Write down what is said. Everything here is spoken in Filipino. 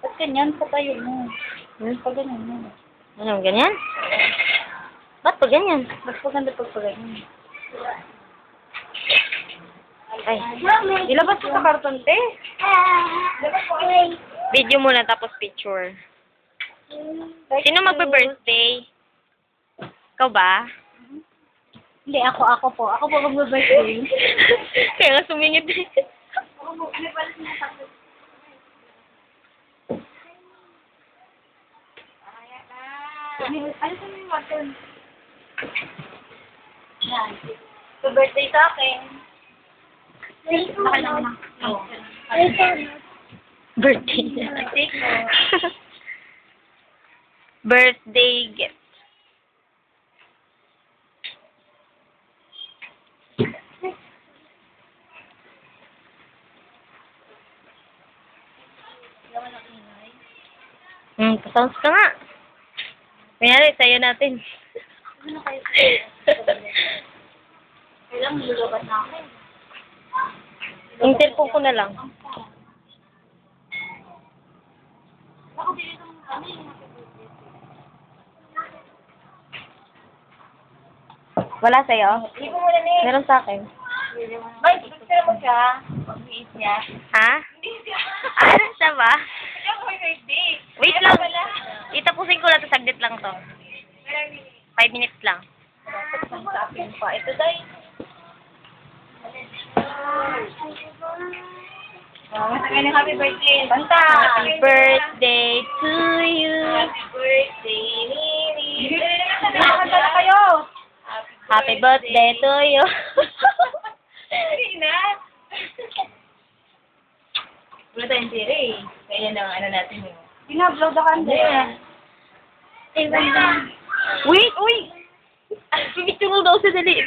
Ba't ganyan? Patayo mo. Pag ganyan mo. Ano, ganyan? Ba't pa ganyan? Mas maganda pag ganyan. Ay, Ilabas mo sa karton, te. video muna tapos picture. Sino magbe-birthday? Ikaw ba? Hindi, ako po. Ako po mag-birthday. Kaya nga sumingit. Ano sa yung button? Yan. So, birthday sa akin. Birthday. Birthday ko. Birthday gift. Pasounds ka nga. Mayari, sa'yo natin. Ano kayo? Kailang lulubat na ako. Yung cellphone ko na lang. Ako dito ng ano yung Wala sa'yo? Hindi ko muna na Meron sa akin. Bay, picture mo siya. Pag-iis niya. Ha? Hindi siya. Ano siya ba? Hindi ako may birthday. Wait lang. Itapusin ko lang to. Saglit lang to. 5 minutes lang. Sa akin pa. Ito dahil. Matagal ng happy birthday. Banta. Happy birthday to you. Happy birthday, Nini. Nakakanta na kayo. Happy birthday to you. Hindi na. Wala tayong tira eh. Kaya na ano natin yun. Binablog na kanda. Wait, uy! Pipicture mo daw sa dali.